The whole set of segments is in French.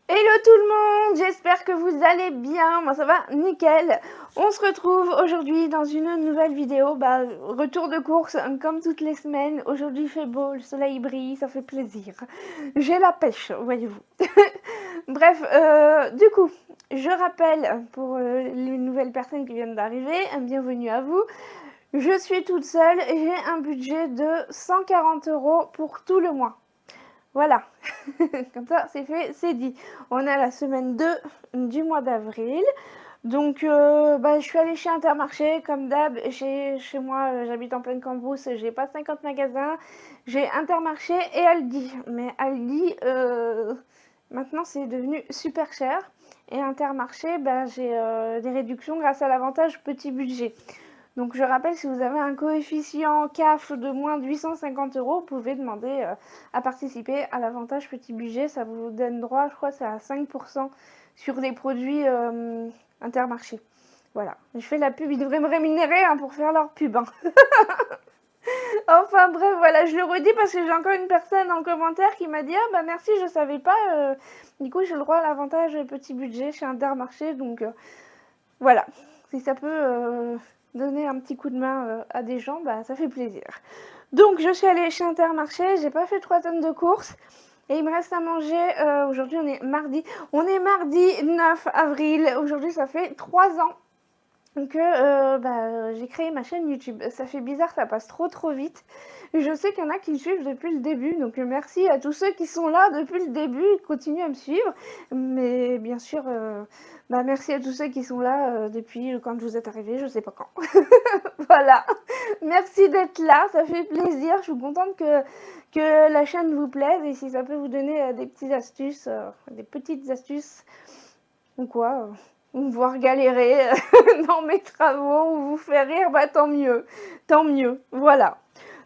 Hello tout le monde, j'espère que vous allez bien, moi ça va nickel. On se retrouve aujourd'hui dans une nouvelle vidéo, retour de course comme toutes les semaines. Aujourd'hui il fait beau, le soleil brille, ça fait plaisir. J'ai la pêche, voyez-vous. Bref, du coup, je rappelle pour les nouvelles personnes qui viennent d'arriver, bienvenue à vous. Je suis toute seule et j'ai un budget de 140 € pour tout le mois. Voilà, comme ça c'est fait, c'est dit. On a la semaine 2 du mois d'avril. Donc je suis allée chez Intermarché, comme d'hab, chez moi, j'habite en pleine Cambrousse, j'ai pas 50 magasins. J'ai Intermarché et Aldi. Mais Aldi, maintenant c'est devenu super cher. Et Intermarché, j'ai des réductions grâce à l'avantage petit budget. Donc je rappelle, si vous avez un coefficient CAF de moins de 850 €, vous pouvez demander à participer à l'avantage petit budget. Ça vous donne droit, je crois, c'est à 5% sur les produits Intermarché. Voilà, je fais la pub, ils devraient me rémunérer pour faire leur pub. Enfin bref, voilà, je le redis parce que j'ai encore une personne en commentaire qui m'a dit « Ah bah merci, je savais pas, du coup j'ai le droit à l'avantage petit budget chez Intermarché. » Donc voilà, si ça peut donner un petit coup de main à des gens, ça fait plaisir. Donc je suis allée chez Intermarché, j'ai pas fait 3 tonnes de courses. Et il me reste à manger, aujourd'hui on est mardi 9 avril, aujourd'hui ça fait 3 ans que j'ai créé ma chaîne YouTube. Ça fait bizarre, ça passe trop vite. Je sais qu'il y en a qui me suivent depuis le début, donc merci à tous ceux qui sont là depuis le début, qui continuent à me suivre. Mais bien sûr, merci à tous ceux qui sont là depuis quand vous êtes arrivés, je sais pas quand. Voilà, merci d'être là, ça fait plaisir. Je suis contente que la chaîne vous plaise et si ça peut vous donner des petites astuces, ou quoi, ou voir galérer dans mes travaux ou vous faire rire, tant mieux, voilà.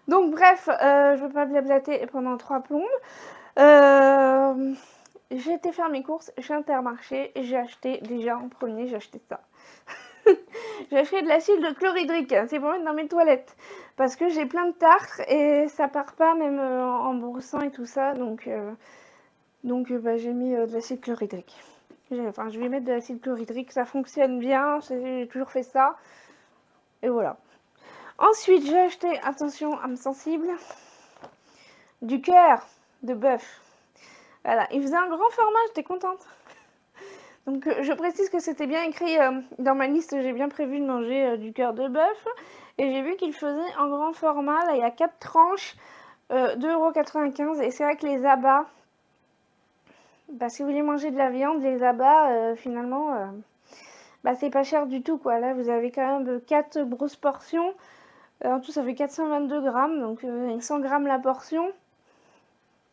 Donc bref, je veux pas blablater pendant 3 plombes. J'ai été faire mes courses chez Intermarché et j'ai acheté, déjà en premier, j'ai acheté ça. J'ai acheté de l'acide chlorhydrique, c'est pour mettre dans mes toilettes. Parce que j'ai plein de tartre et ça part pas même en brossant et tout ça, donc j'ai mis de l'acide chlorhydrique. Je vais mettre de l'acide chlorhydrique, ça fonctionne bien, j'ai toujours fait ça. Et voilà. Ensuite, j'ai acheté, attention, âme sensible, du cœur de bœuf. Voilà, il faisait un grand format, j'étais contente. Donc je précise que c'était bien écrit dans ma liste, j'ai bien prévu de manger du cœur de bœuf. Et j'ai vu qu'il faisait en grand format, là il y a 4 tranches, 2,95 €. Et c'est vrai que les abats, si vous voulez manger de la viande, les abats, finalement, c'est pas cher du tout, quoi. Là, vous avez quand même 4 grosses portions. En tout, ça fait 422 grammes, donc 100 grammes la portion.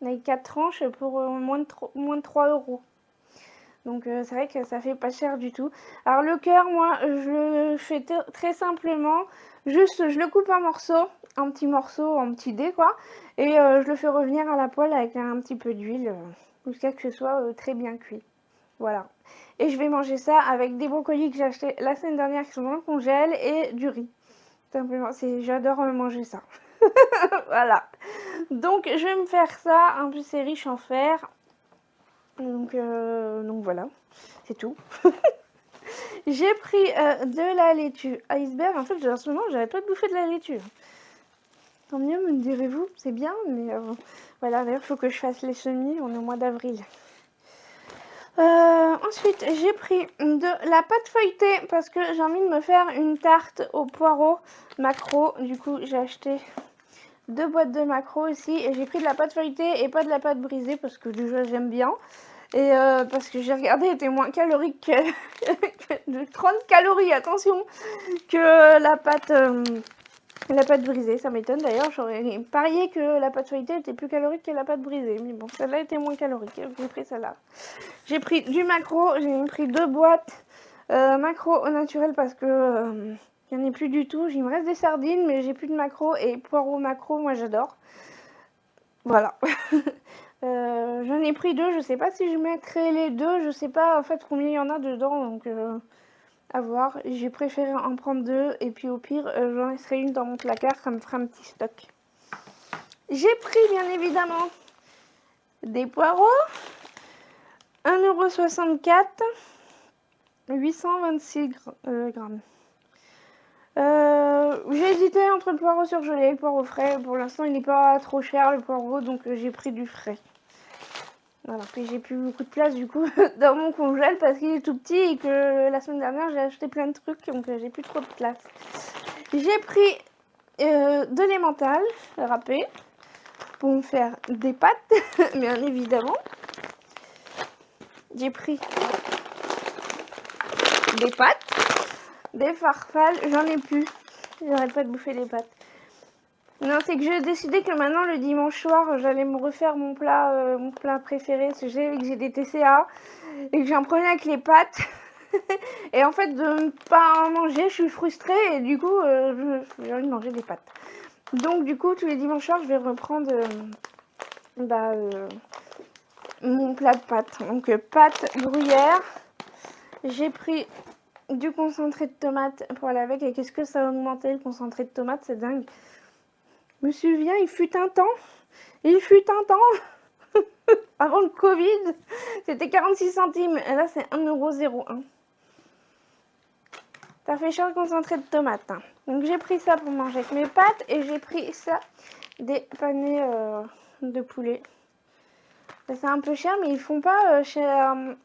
Avec 4 tranches pour moins de 3 €. Donc c'est vrai que ça fait pas cher du tout. Alors le cœur, moi, je le fais très simplement. Juste, je le coupe en petits morceaux, en petits dés, quoi. Et je le fais revenir à la poêle avec un petit peu d'huile, jusqu'à ce que ce soit très bien cuit. Voilà. Et je vais manger ça avec des brocolis que j'ai achetés la semaine dernière qui sont dans le congèle et du riz. Simplement, j'adore manger ça. Voilà. Donc je vais me faire ça. En plus, c'est riche en fer. Donc voilà, c'est tout. J'ai pris de la laitue iceberg. En fait, en ce moment, j'avais pas de bouffer de la laitue. Tant mieux, me direz-vous, c'est bien, mais voilà, d'ailleurs, il faut que je fasse les semis, on est au mois d'avril. Ensuite, j'ai pris de la pâte feuilletée parce que j'ai envie de me faire une tarte aux poireaux macro. Du coup, j'ai acheté 2 boîtes de macro aussi et j'ai pris de la pâte feuilletée et pas de la pâte brisée parce que déjà j'aime bien. Et parce que j'ai regardé, elle était moins calorique de 30 calories, attention, que la pâte brisée. Ça m'étonne d'ailleurs, j'aurais parié que la pâte feuilletée était plus calorique que la pâte brisée. Mais bon, celle-là était moins calorique, j'ai pris celle-là. J'ai pris du macro, j'ai pris 2 boîtes macro au naturel parce que il n'y en a plus du tout. Il me reste des sardines, mais j'ai plus de macro et poireaux macro, moi j'adore. Voilà. J'en ai pris 2, je sais pas si je mettrai les 2, je sais pas en fait combien il y en a dedans, donc à voir. J'ai préféré en prendre 2 et puis au pire j'en laisserai une dans mon placard, ça me fera un petit stock. J'ai pris bien évidemment des poireaux, 1 1,64 €, 826 grammes. J'ai hésité entre le poireau surgelé et le poireau frais. Pour l'instant, il n'est pas trop cher le poireau, donc j'ai pris du frais. Voilà, puis j'ai plus beaucoup de place du coup dans mon congèle parce qu'il est tout petit et que la semaine dernière j'ai acheté plein de trucs, donc j'ai plus trop de place. J'ai pris de l'emmental râpé pour me faire des pâtes, bien évidemment. J'ai pris des pâtes, des farfales, j'en ai plus. J'arrête pas de bouffer des pâtes. Non, c'est que j'ai décidé que maintenant le dimanche soir j'allais me refaire mon plat préféré. Parce que j'ai des TCA et que j'en prenais avec les pâtes. Et en fait de ne pas en manger, je suis frustrée et du coup j'ai envie de manger des pâtes. Donc du coup tous les dimanches soirs je vais reprendre mon plat de pâtes. Donc pâtes gruyère. J'ai pris du concentré de tomate pour aller avec. Et qu'est-ce que ça a augmenté le concentré de tomate, c'est dingue. Je me souviens, il fut un temps, avant le Covid, c'était 46 centimes. Et là, c'est 1,01 €. Ça fait cher le concentré de tomate. Hein. Donc, j'ai pris ça pour manger avec mes pâtes. Et j'ai pris ça, des panais de poulet. C'est un peu cher, mais ils font pas chez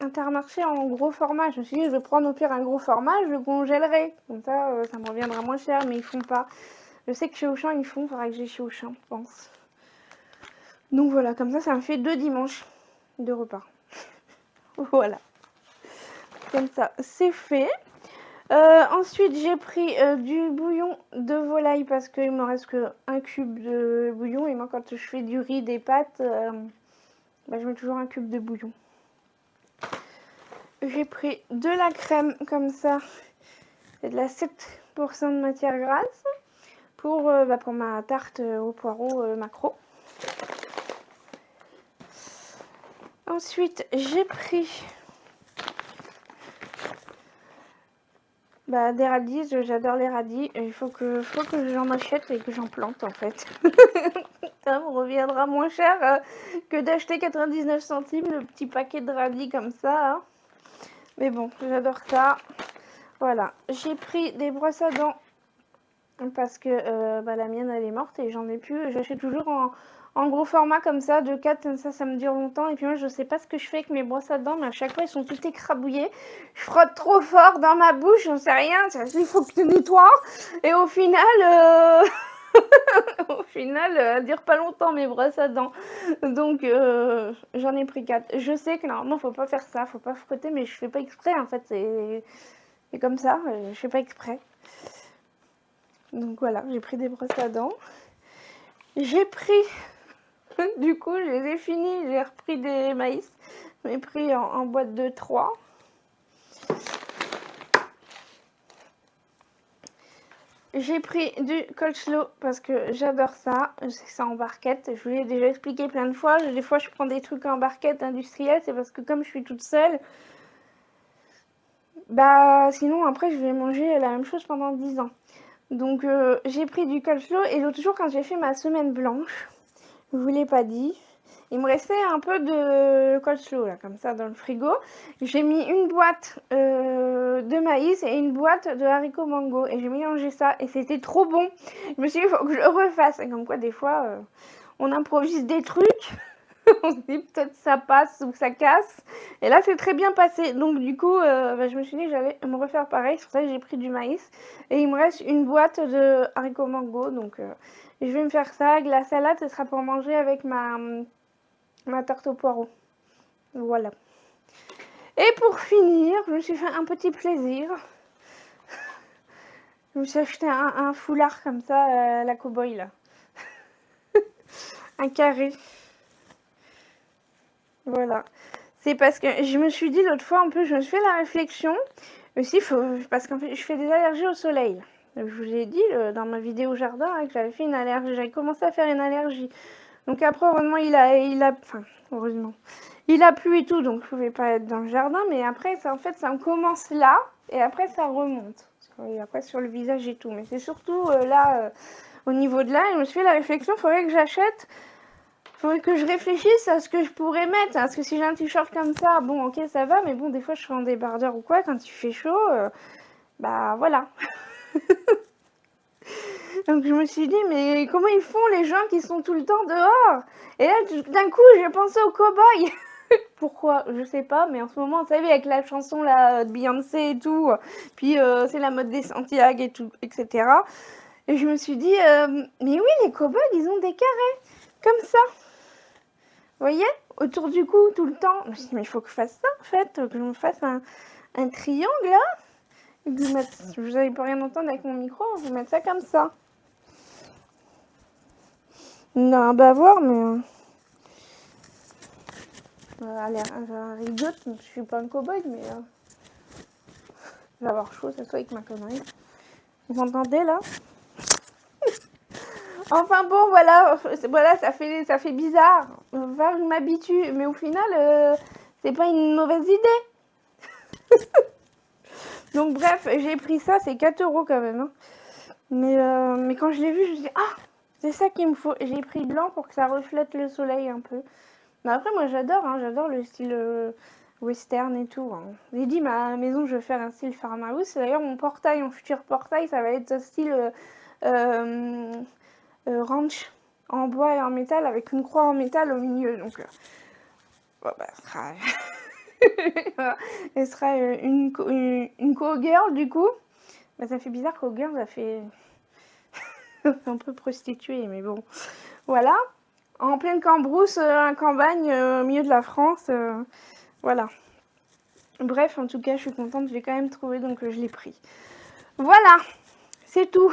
Intermarché en gros format. Je me suis dit, je vais prendre au pire un gros format, je le congèlerai. Comme ça, ça me reviendra moins cher, mais ils font pas. Je sais que chez Auchan, ils font. Il faudra que j'ai chez Auchan, je pense. Donc voilà, comme ça me fait 2 dimanches de repas. Voilà. Comme ça, c'est fait. Ensuite, j'ai pris du bouillon de volaille parce qu'il me reste que un cube de bouillon. Et moi, quand je fais du riz, des pâtes, je mets toujours un cube de bouillon. J'ai pris de la crème comme ça. C'est de la 7% de matière grasse pour ma tarte au poireau macro. Ensuite, j'ai pris des radis. J'adore les radis. Il faut que j'en achète et que j'en plante en fait. Ça me reviendra moins cher que d'acheter 99 centimes le petit paquet de radis comme ça. Hein. Mais bon, j'adore ça. Voilà. J'ai pris des brosses à dents parce que la mienne elle est morte et j'en ai plus. J'achète toujours en gros format comme ça, de 4, ça me dure longtemps. Et puis moi je sais pas ce que je fais avec mes brosses à dents, mais à chaque fois ils sont tout écrabouillés. Je frotte trop fort dans ma bouche, j'en sais rien, il faut que tu nettoies. Et au final, elles durent pas longtemps mes brosses à dents. Donc j'en ai pris 4. Je sais que normalement faut pas faire ça, faut pas frotter, mais je fais pas exprès en fait, c'est comme ça, je fais pas exprès. Donc voilà, j'ai pris des brosses à dents. J'ai pris, du coup, je les ai finis, j'ai repris des maïs. J'ai pris en boîte de 3. J'ai pris du coleslaw parce que j'adore ça. C'est ça en barquette. Je vous l'ai déjà expliqué plein de fois. Des fois, je prends des trucs en barquette industrielle. C'est parce que comme je suis toute seule, sinon après, je vais manger la même chose pendant 10 ans. Donc j'ai pris du coleslaw et l'autre jour quand j'ai fait ma semaine blanche, je vous l'ai pas dit, il me restait un peu de coleslaw là comme ça dans le frigo. J'ai mis une boîte de maïs et une boîte de haricots mango et j'ai mélangé ça et c'était trop bon. Je me suis dit il faut que je le refasse. Et comme quoi des fois on improvise des trucs. On se dit peut-être ça passe ou ça casse. Et là c'est très bien passé. Donc du coup je me suis dit que j'allais me refaire pareil. C'est pour ça que j'ai pris du maïs. Et il me reste une boîte de haricots mango. Donc je vais me faire ça. La salade ce sera pour manger avec ma tarte au poireau. Voilà. Et pour finir, je me suis fait un petit plaisir. Je me suis acheté un foulard comme ça, la cow-boy là. Un carré. Voilà. C'est parce que je me suis dit l'autre fois, en plus, je me suis fait la réflexion. Aussi, parce qu'en fait, je fais des allergies au soleil. Je vous ai dit dans ma vidéo jardin que j'avais fait une allergie. J'avais commencé à faire une allergie. Donc après, heureusement, heureusement, il a plu et tout, donc je pouvais pas être dans le jardin. Mais après, ça me commence là, et après, ça remonte. Et après, sur le visage et tout. Mais c'est surtout là, au niveau de là, je me suis fait la réflexion, il faudrait que j'achète Faudrait que je réfléchisse à ce que je pourrais mettre. Parce que si j'ai un t-shirt comme ça, bon, ok, ça va. Mais bon, des fois, je suis en débardeur ou quoi. Quand il fait chaud, bah voilà. Donc je me suis dit, mais comment ils font les gens qui sont tout le temps dehors? Et là, d'un coup, j'ai pensé aux cow-boys. Pourquoi? Je sais pas, mais en ce moment, vous savez, avec la chanson là, de Beyoncé et tout, puis c'est la mode des Santiago et tout, etc. Et je me suis dit, mais oui, les cow-boys, ils ont des carrés, comme ça. Vous voyez? Autour du cou, tout le temps. Je me suis dit, mais il faut que je fasse ça, en fait, que je me fasse un triangle, là. Et que vous n'allez pas rien entendre avec mon micro, je vais mettre ça comme ça. Non, bah voir, mais... allez, rigote, je suis pas un cow-boy, mais... je vais avoir chaud, ça soit avec ma connerie. Vous entendez, là? Enfin bon, voilà, ça fait bizarre. Enfin, je m'habitue, mais au final, c'est pas une mauvaise idée. Donc bref, j'ai pris ça, c'est 4 € quand même. Hein. Mais quand je l'ai vu, je me suis dit, ah, c'est ça qu'il me faut. J'ai pris blanc pour que ça reflète le soleil un peu. Mais après, moi j'adore, hein, j'adore le style western et tout. Hein. J'ai dit, ma maison, je vais faire un style farmhouse. D'ailleurs, mon portail, mon futur portail, ça va être style ranch en bois et en métal avec une croix en métal au milieu. Donc, bon, bah, elle sera une co-girl du coup. Bah, ça fait bizarre co-girl, ça fait un peu prostituée, mais bon. Voilà. En pleine cambrousse, en campagne, au milieu de la France. Voilà. Bref, en tout cas, je suis contente, je l'ai quand même trouvé, donc je l'ai pris. Voilà, c'est tout.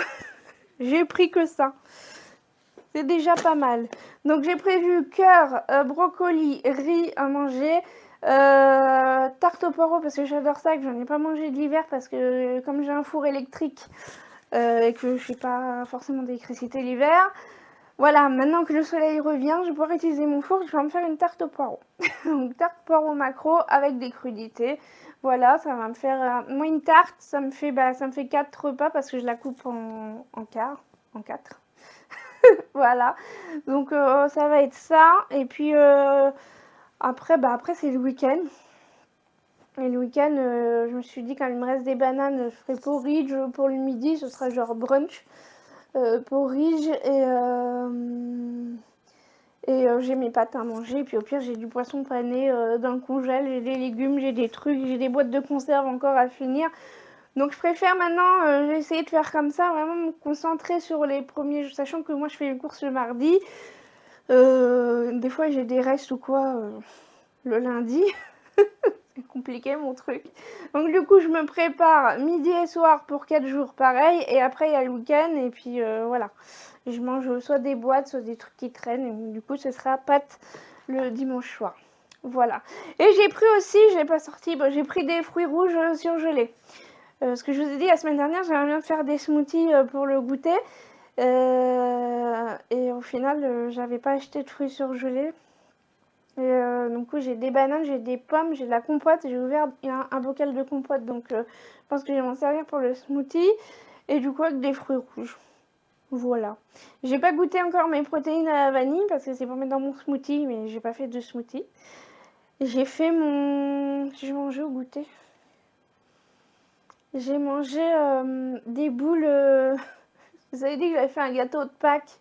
J'ai pris que ça. C'est déjà pas mal. Donc j'ai prévu cœur, brocoli, riz à manger, tarte au poireau parce que j'adore ça, que j'en ai pas mangé de l'hiver parce que comme j'ai un four électrique et que je n'ai pas forcément d'électricité l'hiver, voilà, maintenant que le soleil revient, je vais pouvoir utiliser mon four, je vais me faire une tarte au poireau. Donc tarte poireau macro avec des crudités. Voilà, ça va me faire... moi une tarte, ça me fait 4 repas parce que je la coupe en quart, en 4. Voilà, donc ça va être ça. Et puis après c'est le week-end. Et le week-end, je me suis dit quand il me reste des bananes, je ferai porridge pour le midi, ce sera genre brunch. Porridge et j'ai mes pâtes à manger. Et puis au pire, j'ai du poisson pané dans le congèle, j'ai des légumes, j'ai des trucs, j'ai des boîtes de conserve encore à finir. Donc je préfère maintenant, j'ai essayé de faire comme ça, vraiment me concentrer sur les premiers, sachant que moi je fais les courses le mardi. Des fois j'ai des restes ou quoi le lundi. C'est compliqué mon truc. Donc du coup je me prépare midi et soir pour 4 jours pareil. Et après il y a le week-end et puis voilà. Je mange soit des boîtes, soit des trucs qui traînent. Et du coup ce sera pâtes le dimanche soir. Voilà. Et j'ai pris aussi, je l'ai pas sorti, bon, j'ai pris des fruits rouges surgelés. Ce que je vous ai dit la semaine dernière, j'aimerais bien faire des smoothies pour le goûter. Et au final, j'avais pas acheté de fruits surgelés. Et du coup, j'ai des bananes, j'ai des pommes, j'ai de la compote. J'ai ouvert un bocal de compote, donc je pense que je vais m'en servir pour le smoothie. Et du coup, avec des fruits rouges. Voilà. J'ai pas goûté encore mes protéines à la vanille parce que c'est pour mettre dans mon smoothie, mais j'ai pas fait de smoothie. J'ai fait mon... J'ai mangé au goûter. J'ai mangé des boules... Vous avez dit que j'avais fait un gâteau de Pâques,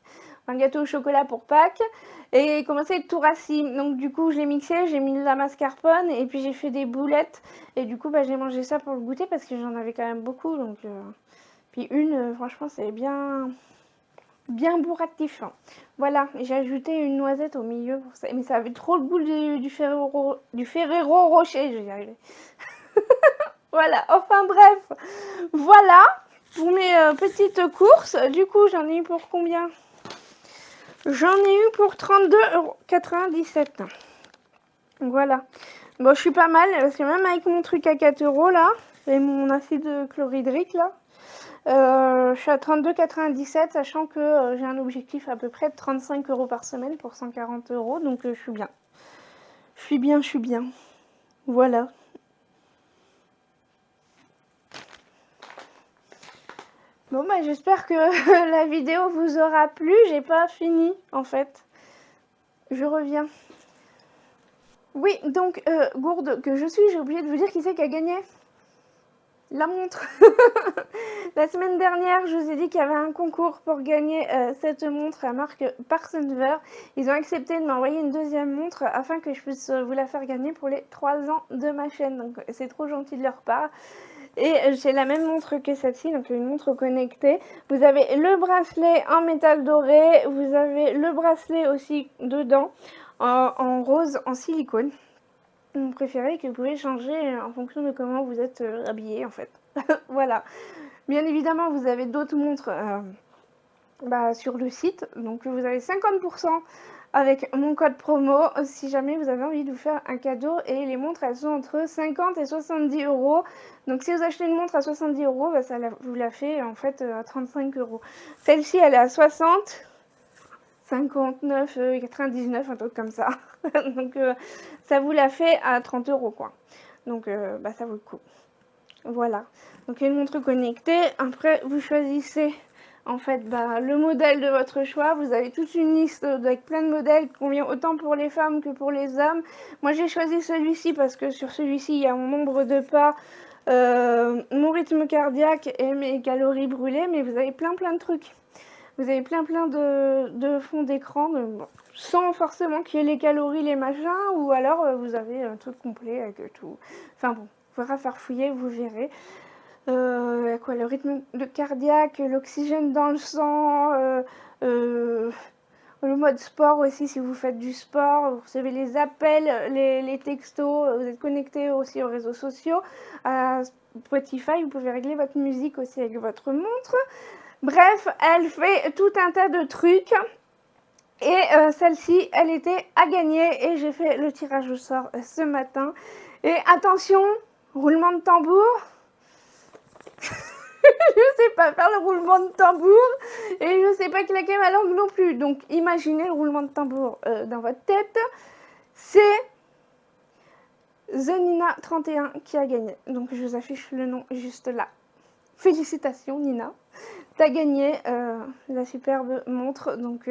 un gâteau au chocolat pour Pâques, et il commençait à être tout racine. Donc du coup, je l'ai mixé, j'ai mis de la mascarpone, et puis j'ai fait des boulettes. Et du coup, j'ai mangé ça pour le goûter parce que j'en avais quand même beaucoup. Donc, puis franchement, c'est bien bourratif. Hein. Voilà, j'ai ajouté une noisette au milieu pour ça. Mais ça avait trop le goût du Ferrero Rocher, je vais y arriver. Voilà, enfin bref, voilà pour mes petites courses. Du coup, j'en ai eu pour combien? J'en ai eu pour 32,97 €. Voilà. Bon, je suis pas mal parce que même avec mon truc à 4 € là, et mon acide chlorhydrique là, je suis à 32,97 €, sachant que j'ai un objectif à peu près de 35 € par semaine pour 140 €. Donc je suis bien. Je suis bien. Voilà. Bon bah j'espère que la vidéo vous aura plu, j'ai pas fini en fait. Je reviens. Oui, donc, gourde que je suis, j'ai oublié de vous dire qui c'est qui a gagné la montre. La semaine dernière, je vous ai dit qu'il y avait un concours pour gagner cette montre à marque Parsonver. Ils ont accepté de m'envoyer une deuxième montre afin que je puisse vous la faire gagner pour les 3 ans de ma chaîne. Donc c'est trop gentil de leur part. Et j'ai la même montre que celle-ci, donc une montre connectée. Vous avez le bracelet en métal doré, vous avez le bracelet aussi dedans en rose, en silicone. Mon préféré que vous pouvez changer en fonction de comment vous êtes habillé en fait. Voilà. Bien évidemment, vous avez d'autres montres sur le site. Donc vous avez 50% avec mon code promo si jamais vous avez envie de vous faire un cadeau. Et les montres, elles sont entre 50 et 70 euros. Donc si vous achetez une montre à 70 euros, ça vous la fait en fait à 35 euros. Celle-ci, elle est à 60, 59, 99, un truc comme ça. Donc ça vous la fait à 30 euros quoi. Donc ça vaut le coup. Voilà. Donc une montre connectée. Après, vous choisissez en fait le modèle de votre choix. Vous avez toute une liste avec plein de modèles qui convient autant pour les femmes que pour les hommes. Moi j'ai choisi celui-ci parce que sur celui-ci il y a mon nombre de pas, mon rythme cardiaque et mes calories brûlées. Mais vous avez plein de trucs. Vous avez plein de fonds d'écran, sans forcément qu'il y ait les calories, les machins, ou alors vous avez un truc complet avec tout. Enfin bon, il faudra faire fouiller, vous verrez. Le rythme cardiaque, l'oxygène dans le sang, le mode sport aussi si vous faites du sport, vous recevez les appels, les textos, vous êtes connecté aussi aux réseaux sociaux, à Spotify, vous pouvez régler votre musique aussi avec votre montre. Bref, elle fait tout un tas de trucs. Et celle-ci, elle était à gagner et j'ai fait le tirage au sort ce matin. Et attention, roulement de tambour. Je sais pas faire le roulement de tambour et je sais pas claquer ma langue non plus. Donc imaginez le roulement de tambour dans votre tête. C'est The Nina 31 qui a gagné. Donc je vous affiche le nom juste là. Félicitations Nina. T'as gagné la superbe montre. Donc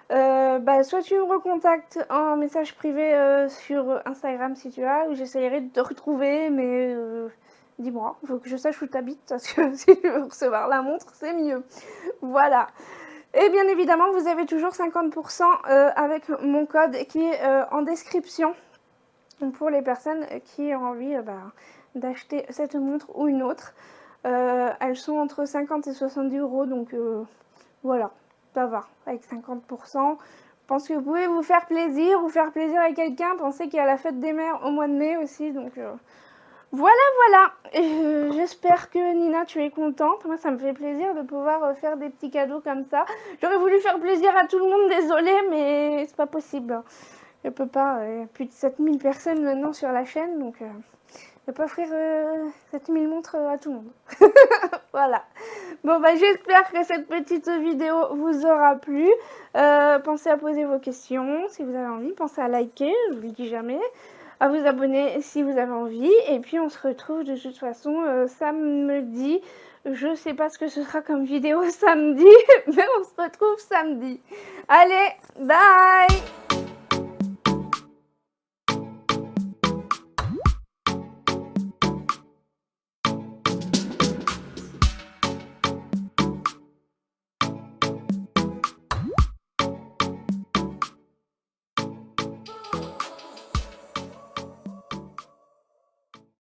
soit tu me recontactes en message privé sur Instagram si tu as, ou j'essayerai de te retrouver, mais dis-moi, il faut que je sache où tu habites, parce que si tu veux recevoir la montre, c'est mieux. Voilà. Et bien évidemment, vous avez toujours 50% avec mon code qui est en description pour les personnes qui ont envie d'acheter cette montre ou une autre. Elles sont entre 50 et 70 euros, donc voilà, ça va, avec 50%. Je pense que vous pouvez vous faire plaisir à quelqu'un. Pensez qu'il y a la fête des mères au mois de mai aussi, donc voilà. J'espère que Nina, tu es contente. Moi, ça me fait plaisir de pouvoir faire des petits cadeaux comme ça. J'aurais voulu faire plaisir à tout le monde, désolée, mais c'est pas possible. Je peux pas, il y a plus de 7000 personnes maintenant sur la chaîne, donc je ne peux pas offrir 7000 montres à tout le monde. Voilà. Bon, j'espère que cette petite vidéo vous aura plu. Pensez à poser vos questions si vous avez envie. Pensez à liker, je ne vous le dis jamais. À vous abonner si vous avez envie. Et puis, on se retrouve de toute façon samedi. Je ne sais pas ce que ce sera comme vidéo samedi, mais on se retrouve samedi. Allez, bye!